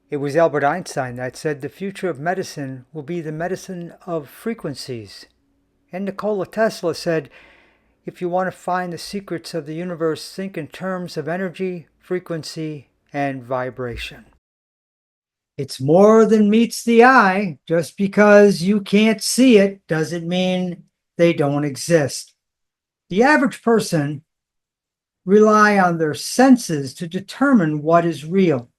It was Albert Einstein that said the future of medicine will be the medicine of frequencies. And Nikola Tesla said, if you want to find the secrets of the universe, think in terms of energy, frequency, and vibration. It's more than meets the eye. Just because you can't see it doesn't mean they don't exist. The average person rely on their senses to determine what is real.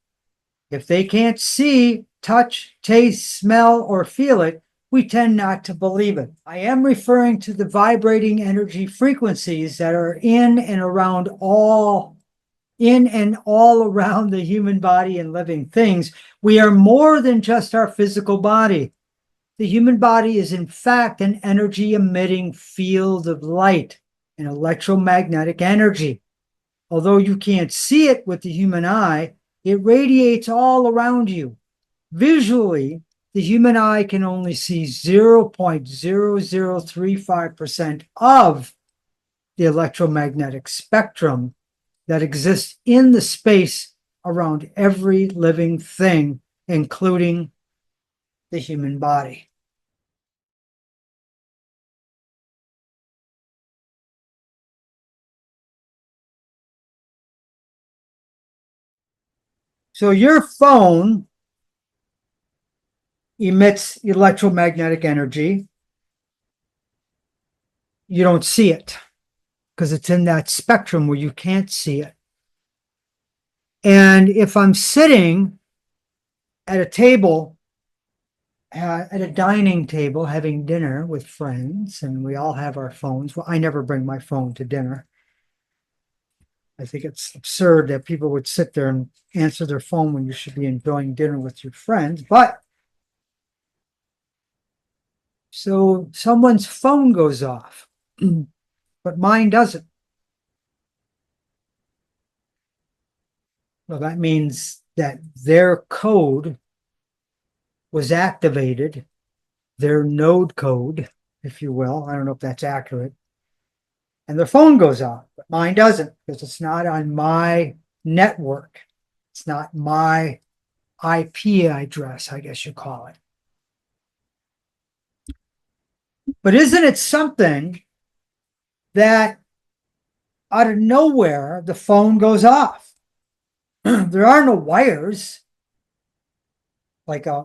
If they can't see, touch, taste, smell, or feel it, we tend not to believe it. I am referring to the vibrating energy frequencies that are in and all around the human body and living things. We are more than just our physical body. The human body is in fact an energy emitting field of light, an electromagnetic energy. Although you can't see it with the human eye, it radiates all around you. Visually, the human eye can only see 0.0035% of the electromagnetic spectrum that exists in the space around every living thing, including the human body. So your phone emits electromagnetic energy. You don't see it because it's in that spectrum where you can't see it. And if I'm sitting at a table, at a dining table, having dinner with friends, and we all have our phones. Well, I never bring my phone to dinner. I think it's absurd that people would sit there and answer their phone when you should be enjoying dinner with your friends. But so someone's phone goes off, but mine doesn't. Well, that means that their code was activated, their node code, if you will. I don't know if that's accurate. And their phone goes off, but mine doesn't because it's not on my network. It's not my IP address, I guess you call it. But isn't it something that out of nowhere the phone goes off? There are no wires like a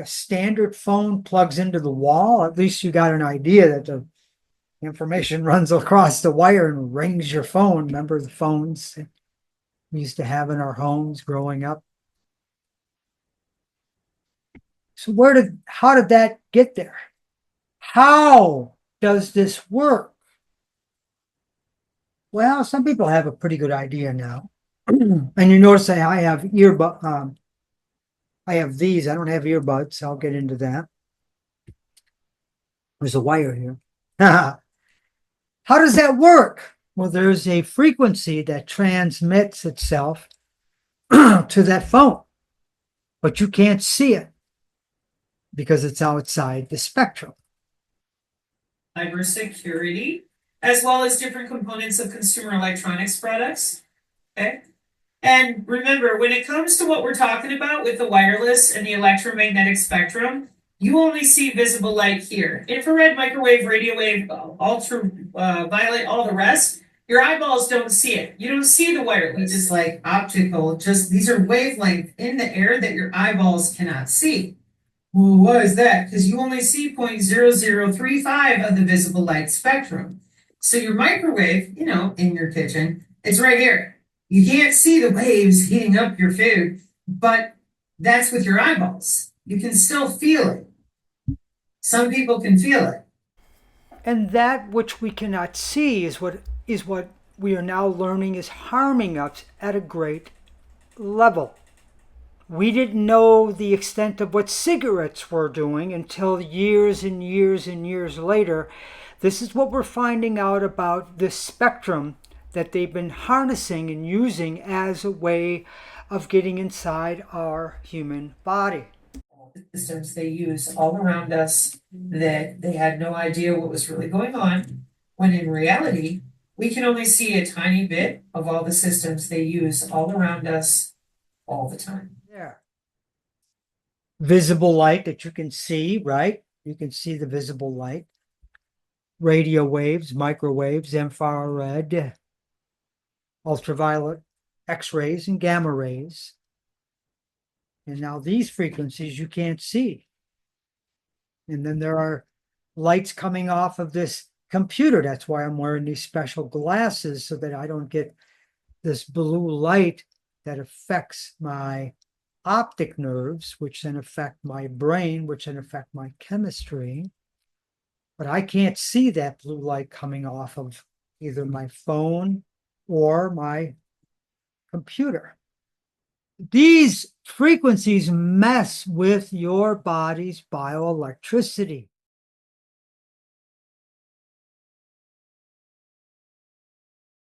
standard phone plugs into the wall. At least you got an idea that the information runs across the wire and rings your phone. Remember the phones we used to have in our homes growing up? So how did that get there? How does this work? Well, some people have a pretty good idea now. And you notice that I have I have these. I don't have earbuds. I'll get into that. There's a wire here. How does that work? Well, there's a frequency that transmits itself to that phone, but you can't see it because it's outside the spectrum. Cybersecurity, as well as different components of consumer electronics products. Okay. And remember, when it comes to what we're talking about with the wireless and the electromagnetic spectrum, you only see visible light here. Infrared, microwave, radio wave, ultraviolet, all the rest, your eyeballs don't see it. You don't see the wireless. It's like optical, just these are wavelengths in the air that your eyeballs cannot see. Well, why is that? Because you only see 0.0035 of the visible light spectrum. So your microwave, in your kitchen, it's right here. You can't see the waves heating up your food, but that's with your eyeballs. You can still feel it. Some people can feel it. And that which we cannot see is what we are now learning is harming us at a great level. We didn't know the extent of what cigarettes were doing until years and years and years later. This is what we're finding out about this spectrum that they've been harnessing and using as a way of getting inside our human body. Systems they use all around us that they had no idea what was really going on, when in reality, we can only see a tiny bit of all the systems they use all around us all the time. there. Visible light that you can see, right? You can see the visible light. Radio waves, microwaves, infrared, ultraviolet, X-rays, and gamma rays. And now these frequencies you can't see. And then there are lights coming off of this computer. That's why I'm wearing these special glasses, so that I don't get this blue light that affects my optic nerves, which then affect my brain, which then affect my chemistry. But I can't see that blue light coming off of either my phone or my computer. These frequencies mess with your body's bioelectricity.